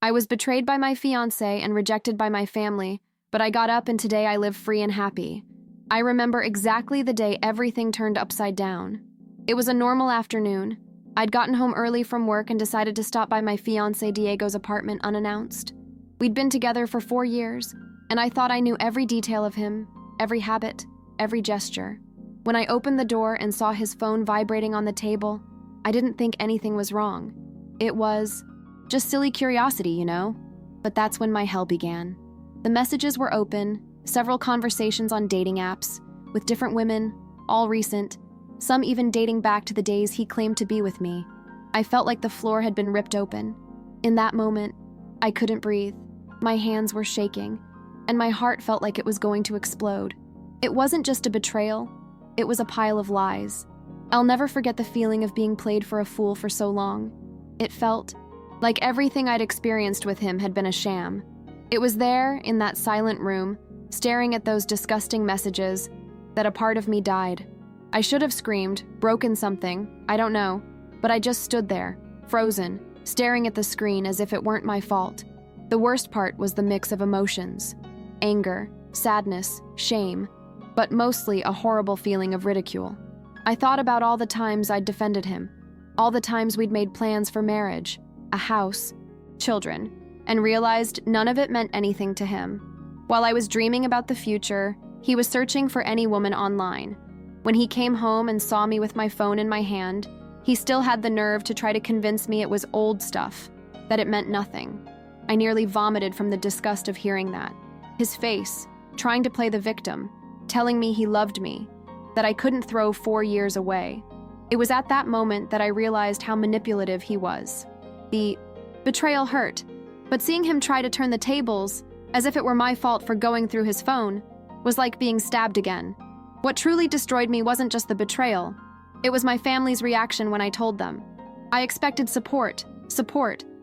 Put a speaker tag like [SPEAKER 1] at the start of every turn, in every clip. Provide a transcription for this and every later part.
[SPEAKER 1] I was betrayed by my fiancé and rejected by my family, but I got up and today I live free and happy. I remember exactly the day everything turned upside down. It was a normal afternoon. I'd gotten home early from work and decided to stop by my fiancé Diego's apartment unannounced. We'd been together for 4 years, and I thought I knew every detail of him, every habit, every gesture. When I opened the door and saw his phone vibrating on the table, I didn't think anything was wrong. It was just silly curiosity, you know? But that's when my hell began. The messages were open, several conversations on dating apps, with different women, all recent, some even dating back to the days he claimed to be with me. I felt like the floor had been ripped open. In that moment, I couldn't breathe. My hands were shaking, and my heart felt like it was going to explode. It wasn't just a betrayal, it was a pile of lies. I'll never forget the feeling of being played for a fool for so long. It felt like everything I'd experienced with him had been a sham. It was there, in that silent room, staring at those disgusting messages, that a part of me died. I should have screamed, broken something, I don't know, but I just stood there, frozen, staring at the screen as if it weren't my fault. The worst part was the mix of emotions: anger, sadness, shame, but mostly a horrible feeling of ridicule. I thought about all the times I'd defended him, all the times we'd made plans for marriage, a house, children, and realized none of it meant anything to him. While I was dreaming about the future, he was searching for any woman online. When he came home and saw me with my phone in my hand, he still had the nerve to try to convince me it was old stuff, that it meant nothing. I nearly vomited from the disgust of hearing that. His face, trying to play the victim, telling me he loved me, that I couldn't throw 4 years away. It was at that moment that I realized how manipulative he was. The betrayal hurt, but seeing him try to turn the tables, as if it were my fault for going through his phone, was like being stabbed again. What truly destroyed me wasn't just the betrayal. It was my family's reaction when I told them. I expected support,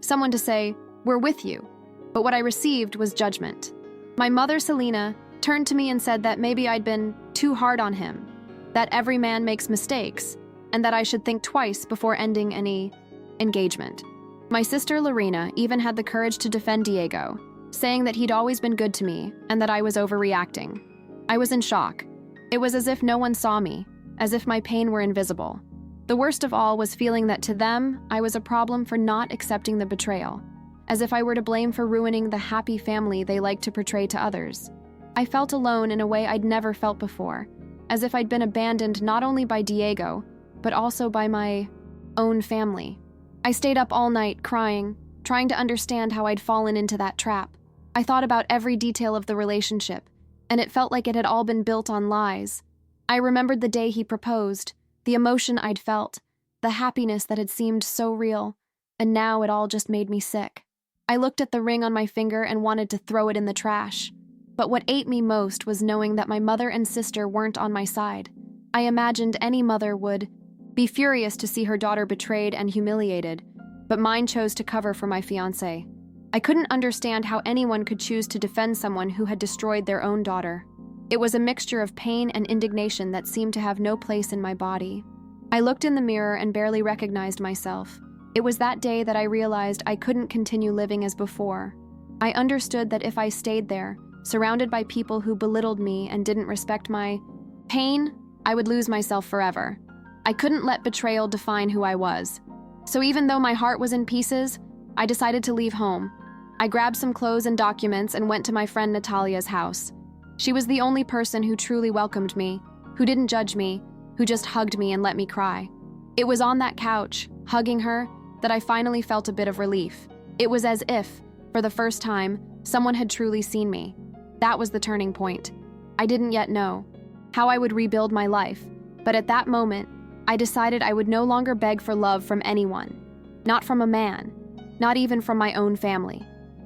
[SPEAKER 1] someone to say, "We're with you." But what I received was judgment. My mother, Selena, turned to me and said that maybe I'd been too hard on him, that every man makes mistakes, and that I should think twice before ending any engagement. My sister, Lorena, even had the courage to defend Diego, saying that he'd always been good to me and that I was overreacting. I was in shock. It was as if no one saw me, as if my pain were invisible. The worst of all was feeling that to them, I was a problem for not accepting the betrayal, as if I were to blame for ruining the happy family they like to portray to others. I felt alone in a way I'd never felt before, as if I'd been abandoned not only by Diego, but also by my own family. I stayed up all night crying, trying to understand how I'd fallen into that trap. I thought about every detail of the relationship, and it felt like it had all been built on lies. I remembered the day he proposed, the emotion I'd felt, the happiness that had seemed so real, and now it all just made me sick. I looked at the ring on my finger and wanted to throw it in the trash. But what ate me most was knowing that my mother and sister weren't on my side. I imagined any mother would be furious to see her daughter betrayed and humiliated, but mine chose to cover for my fiancé. I couldn't understand how anyone could choose to defend someone who had destroyed their own daughter. It was a mixture of pain and indignation that seemed to have no place in my body. I looked in the mirror and barely recognized myself. It was that day that I realized I couldn't continue living as before. I understood that if I stayed there, surrounded by people who belittled me and didn't respect my pain, I would lose myself forever. I couldn't let betrayal define who I was. So even though my heart was in pieces, I decided to leave home. I grabbed some clothes and documents and went to my friend Natalia's house. She was the only person who truly welcomed me, who didn't judge me, who just hugged me and let me cry. It was on that couch, hugging her, that I finally felt a bit of relief. It was as if, for the first time, someone had truly seen me. That was the turning point. I didn't yet know how I would rebuild my life, but at that moment, I decided I would no longer beg for love from anyone. Not from a man, not even from my own family.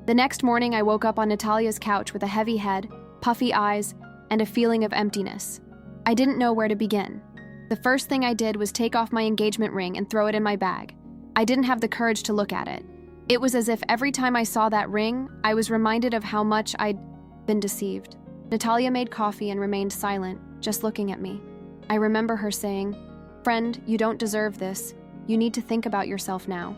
[SPEAKER 1] The next morning, I woke up on Natalia's couch with a heavy head, puffy eyes, and a feeling of emptiness. I didn't know where to begin. The first thing I did was take off my engagement ring and throw it in my bag. I didn't have the courage to look at it. It was as if every time I saw that ring, I was reminded of how much I'd been deceived. Natalia made coffee and remained silent, just looking at me. I remember her saying, "Friend, you don't deserve this. You need to think about yourself now."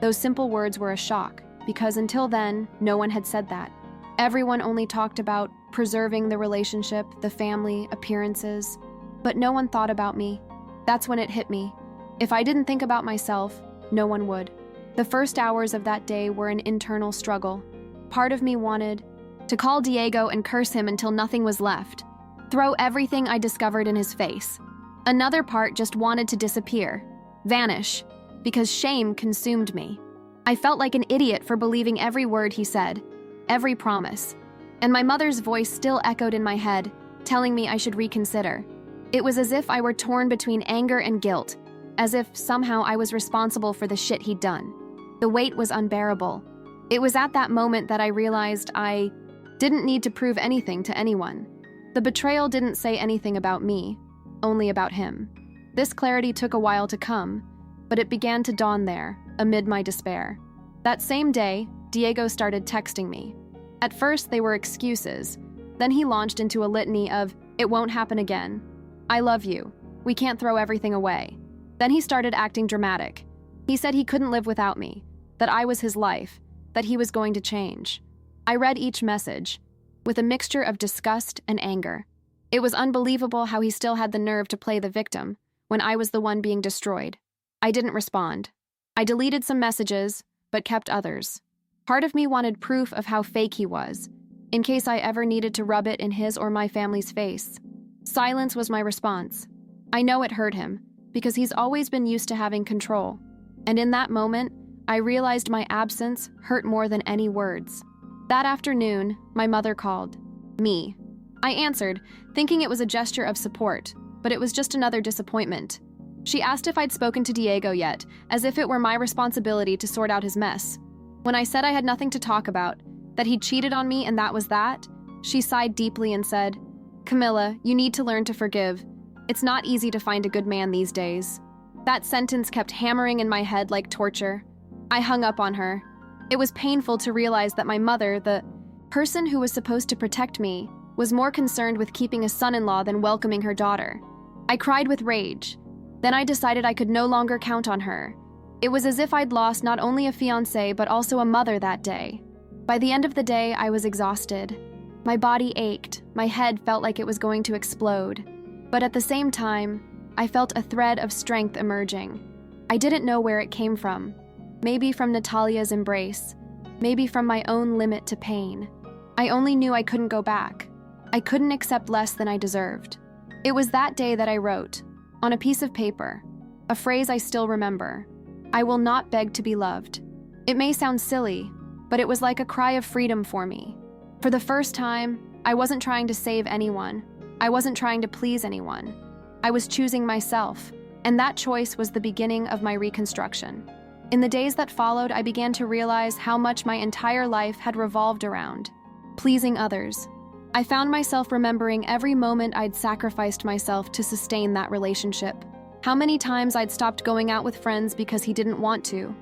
[SPEAKER 1] Those simple words were a shock, because until then, no one had said that. Everyone only talked about preserving the relationship, the family, appearances, but no one thought about me. That's when it hit me. If I didn't think about myself, no one would. The first hours of that day were an internal struggle. Part of me wanted to call Diego and curse him until nothing was left, throw everything I discovered in his face. Another part just wanted to disappear, vanish, because shame consumed me. I felt like an idiot for believing every word he said, every promise. And my mother's voice still echoed in my head, telling me I should reconsider. It was as if I were torn between anger and guilt, as if somehow I was responsible for the shit he'd done. The weight was unbearable. It was at that moment that I realized I didn't need to prove anything to anyone. The betrayal didn't say anything about me, only about him. This clarity took a while to come, but it began to dawn there, amid my despair. That same day, Diego started texting me. At first, they were excuses. Then he launched into a litany of, "It won't happen again. I love you. We can't throw everything away." Then he started acting dramatic. He said he couldn't live without me, that I was his life, that he was going to change. I read each message, with a mixture of disgust and anger. It was unbelievable how he still had the nerve to play the victim, when I was the one being destroyed. I didn't respond. I deleted some messages, but kept others. Part of me wanted proof of how fake he was, in case I ever needed to rub it in his or my family's face. Silence was my response. I know it hurt him, because he's always been used to having control. And in that moment, I realized my absence hurt more than any words. That afternoon, my mother called. Me. I answered, thinking it was a gesture of support, but it was just another disappointment. She asked if I'd spoken to Diego yet, as if it were my responsibility to sort out his mess. When I said I had nothing to talk about, that he'd cheated on me and that was that, she sighed deeply and said, "Camilla, you need to learn to forgive. It's not easy to find a good man these days." That sentence kept hammering in my head like torture. I hung up on her. It was painful to realize that my mother, the person who was supposed to protect me, was more concerned with keeping a son-in-law than welcoming her daughter. I cried with rage. Then I decided I could no longer count on her. It was as if I'd lost not only a fiancé but also a mother that day. By the end of the day, I was exhausted. My body ached, my head felt like it was going to explode. But at the same time, I felt a thread of strength emerging. I didn't know where it came from. Maybe from Natalia's embrace, maybe from my own limit to pain. I only knew I couldn't go back. I couldn't accept less than I deserved. It was that day that I wrote, on a piece of paper, a phrase I still remember: "I will not beg to be loved." It may sound silly, but it was like a cry of freedom for me. For the first time, I wasn't trying to save anyone. I wasn't trying to please anyone. I was choosing myself, and that choice was the beginning of my reconstruction. In the days that followed, I began to realize how much my entire life had revolved around pleasing others. I found myself remembering every moment I'd sacrificed myself to sustain that relationship. How many times I'd stopped going out with friends because he didn't want to.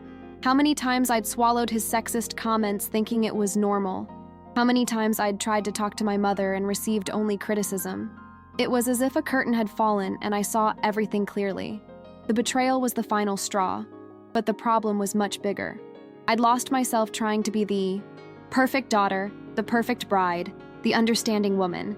[SPEAKER 1] How many times I'd swallowed his sexist comments thinking it was normal. How many times I'd tried to talk to my mother and received only criticism. It was as if a curtain had fallen and I saw everything clearly. The betrayal was the final straw, but the problem was much bigger. I'd lost myself trying to be the perfect daughter, the perfect bride, the understanding woman.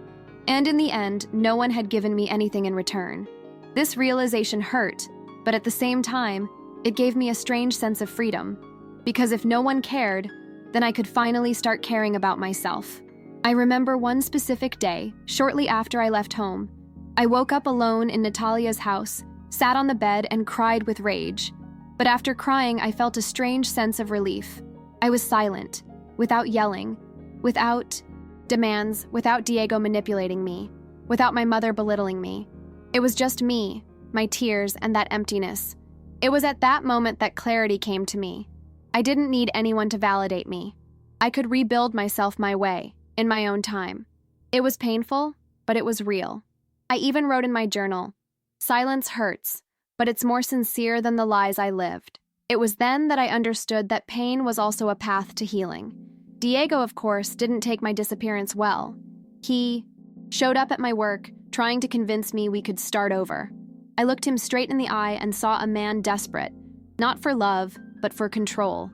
[SPEAKER 1] And in the end, no one had given me anything in return. This realization hurt, but at the same time, it gave me a strange sense of freedom. Because if no one cared, then I could finally start caring about myself. I remember one specific day, shortly after I left home. I woke up alone in Natalia's house, sat on the bed, and cried with rage. But after crying, I felt a strange sense of relief. I was silent, without yelling, without demands, without Diego manipulating me, without my mother belittling me. It was just me, my tears, and that emptiness. It was at that moment that clarity came to me. I didn't need anyone to validate me. I could rebuild myself my way, in my own time. It was painful, but it was real. I even wrote in my journal, "Silence hurts, but it's more sincere than the lies I lived." It was then that I understood that pain was also a path to healing. Diego, of course, didn't take my disappearance well. He showed up at my work, trying to convince me we could start over. I looked him straight in the eye and saw a man desperate, not for love, but for control.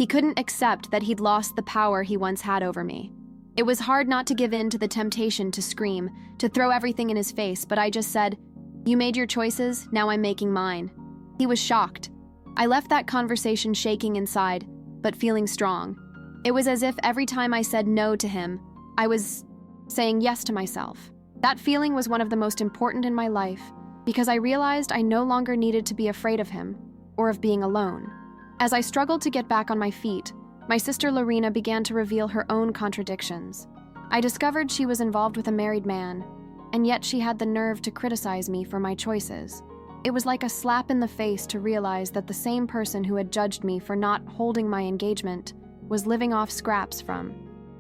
[SPEAKER 1] He couldn't accept that he'd lost the power he once had over me. It was hard not to give in to the temptation to scream, to throw everything in his face, but I just said, "You made your choices, now I'm making mine." He was shocked. I left that conversation shaking inside, but feeling strong. It was as if every time I said no to him, I was saying yes to myself. That feeling was one of the most important in my life because I realized I no longer needed to be afraid of him or of being alone. As I struggled to get back on my feet, my sister Lorena began to reveal her own contradictions. I discovered she was involved with a married man, and yet she had the nerve to criticize me for my choices. It was like a slap in the face to realize that the same person who had judged me for not holding my engagement was living off scraps from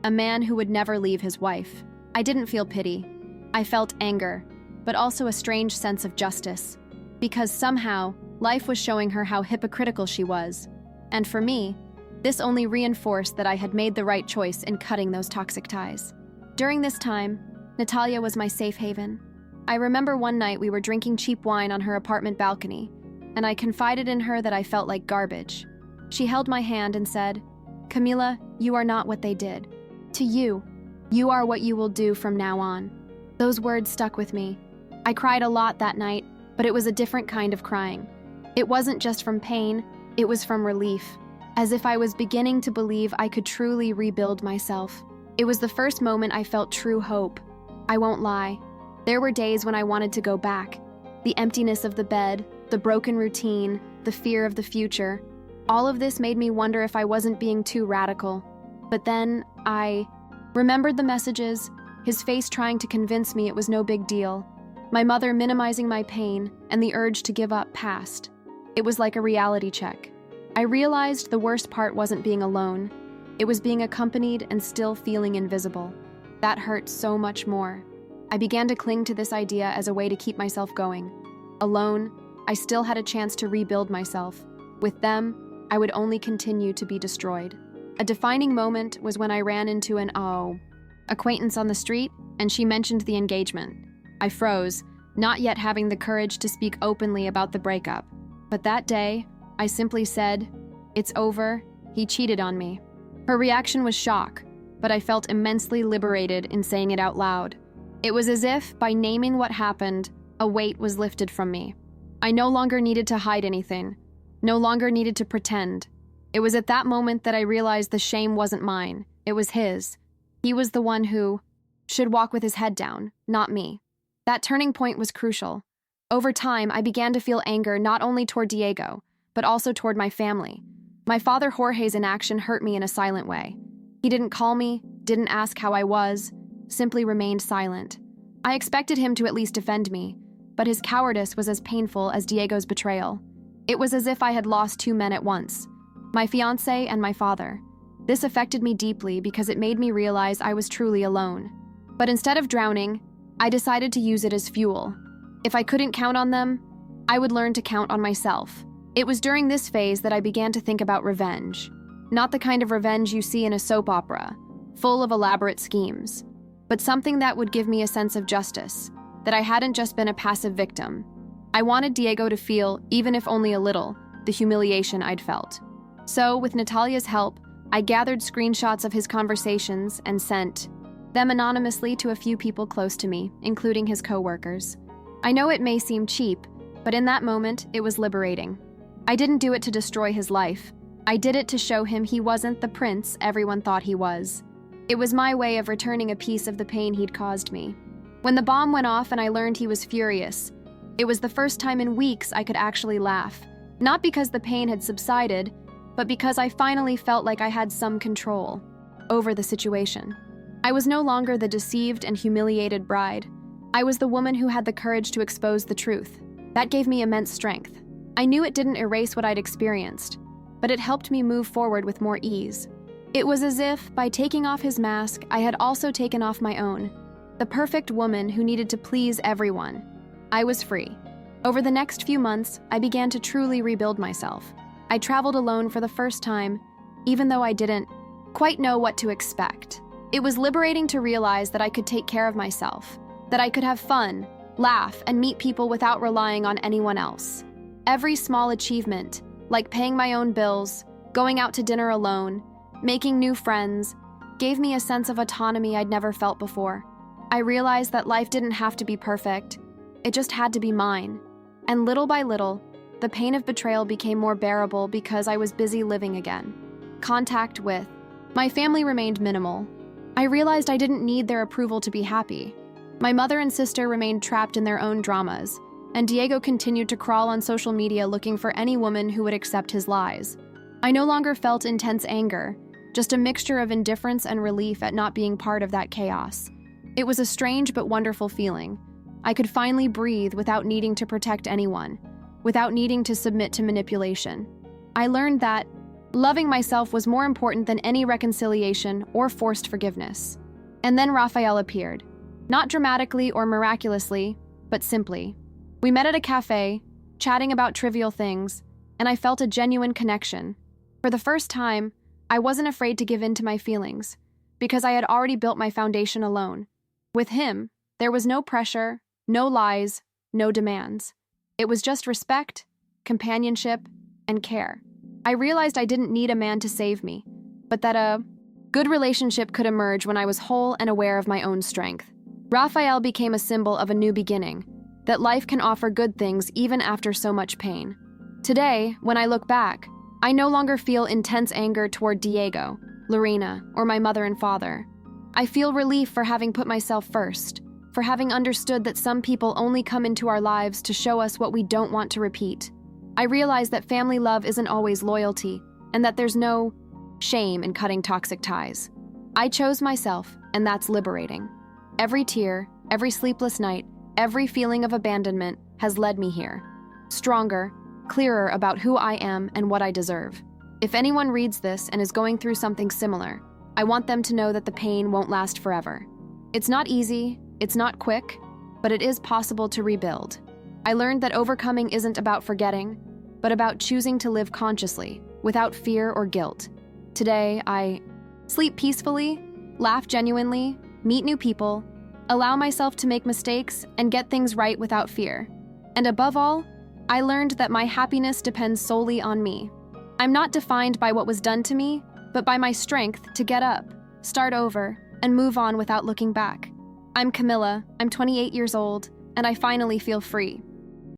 [SPEAKER 1] a man who would never leave his wife. I didn't feel pity. I felt anger, but also a strange sense of justice, because somehow life was showing her how hypocritical she was. And for me, this only reinforced that I had made the right choice in cutting those toxic ties. During this time, Natalia was my safe haven. I remember one night we were drinking cheap wine on her apartment balcony, and I confided in her that I felt like garbage. She held my hand and said, "Camila, you are not what they did. To you, you are what you will do from now on." Those words stuck with me. I cried a lot that night, but it was a different kind of crying. It wasn't just from pain, it was from relief, as if I was beginning to believe I could truly rebuild myself. It was the first moment I felt true hope. I won't lie. There were days when I wanted to go back. The emptiness of the bed, the broken routine, the fear of the future. All of this made me wonder if I wasn't being too radical. But then I remembered the messages, his face trying to convince me it was no big deal, my mother minimizing my pain, and the urge to give up passed. It was like a reality check. I realized the worst part wasn't being alone. It was being accompanied and still feeling invisible. That hurt so much more. I began to cling to this idea as a way to keep myself going. Alone, I still had a chance to rebuild myself. With them, I would only continue to be destroyed. A defining moment was when I ran into an acquaintance on the street, and she mentioned the engagement. I froze, not yet having the courage to speak openly about the breakup. But that day, I simply said, "It's over, he cheated on me." Her reaction was shock, but I felt immensely liberated in saying it out loud. It was as if, by naming what happened, a weight was lifted from me. I no longer needed to hide anything, no longer needed to pretend. It was at that moment that I realized the shame wasn't mine, it was his. He was the one who should walk with his head down, not me. That turning point was crucial. Over time, I began to feel anger not only toward Diego, but also toward my family. My father Jorge's inaction hurt me in a silent way. He didn't call me, didn't ask how I was, simply remained silent. I expected him to at least defend me, but his cowardice was as painful as Diego's betrayal. It was as if I had lost two men at once, my fiancé and my father. This affected me deeply because it made me realize I was truly alone. But instead of drowning, I decided to use it as fuel. If I couldn't count on them, I would learn to count on myself. It was during this phase that I began to think about revenge. Not the kind of revenge you see in a soap opera, full of elaborate schemes, but something that would give me a sense of justice, that I hadn't just been a passive victim. I wanted Diego to feel, even if only a little, the humiliation I'd felt. So, with Natalia's help, I gathered screenshots of his conversations and sent them anonymously to a few people close to me, including his co-workers. I know it may seem cheap, but in that moment, it was liberating. I didn't do it to destroy his life. I did it to show him he wasn't the prince everyone thought he was. It was my way of returning a piece of the pain he'd caused me. When the bomb went off and I learned he was furious, it was the first time in weeks I could actually laugh. Not because the pain had subsided, but because I finally felt like I had some control over the situation. I was no longer the deceived and humiliated bride. I was the woman who had the courage to expose the truth. That gave me immense strength. I knew it didn't erase what I'd experienced, but it helped me move forward with more ease. It was as if, by taking off his mask, I had also taken off my own. The perfect woman who needed to please everyone. I was free. Over the next few months, I began to truly rebuild myself. I traveled alone for the first time, even though I didn't quite know what to expect. It was liberating to realize that I could take care of myself, that I could have fun, laugh, and meet people without relying on anyone else. Every small achievement, like paying my own bills, Going out to dinner alone, making new friends, gave me a sense of autonomy I'd never felt before. I realized that life didn't have to be perfect. It just had to be mine. And little by little, the pain of betrayal became more bearable because I was busy living again. Contact with my family remained minimal. I realized I didn't need their approval to be happy. My mother and sister remained trapped in their own dramas, and Diego continued to crawl on social media looking for any woman who would accept his lies. I no longer felt intense anger, just a mixture of indifference and relief at not being part of that chaos. It was a strange but wonderful feeling. I could finally breathe without needing to protect anyone, without needing to submit to manipulation. I learned that loving myself was more important than any reconciliation or forced forgiveness. And then Raphael appeared. Not dramatically or miraculously, but simply. We met at a cafe, chatting about trivial things, and I felt a genuine connection. For the first time, I wasn't afraid to give in to my feelings, because I had already built my foundation alone. With him, there was no pressure, no lies, no demands. It was just respect, companionship, and care. I realized I didn't need a man to save me, but that a good relationship could emerge when I was whole and aware of my own strength. Raphael became a symbol of a new beginning, that life can offer good things even after so much pain. Today, when I look back, I no longer feel intense anger toward Diego, Lorena, or my mother and father. I feel relief for having put myself first, for having understood that some people only come into our lives to show us what we don't want to repeat. I realize that family love isn't always loyalty, and that there's no shame in cutting toxic ties. I chose myself, and that's liberating. Every tear, every sleepless night, every feeling of abandonment has led me here. Stronger, clearer about who I am and what I deserve. If anyone reads this and is going through something similar, I want them to know that the pain won't last forever. It's not easy, it's not quick, but it is possible to rebuild. I learned that overcoming isn't about forgetting, but about choosing to live consciously, without fear or guilt. Today, I sleep peacefully, laugh genuinely, meet new people, allow myself to make mistakes, and get things right without fear. And above all, I learned that my happiness depends solely on me. I'm not defined by what was done to me, but by my strength to get up, start over, and move on without looking back. I'm Camilla, I'm 28 years old, and I finally feel free.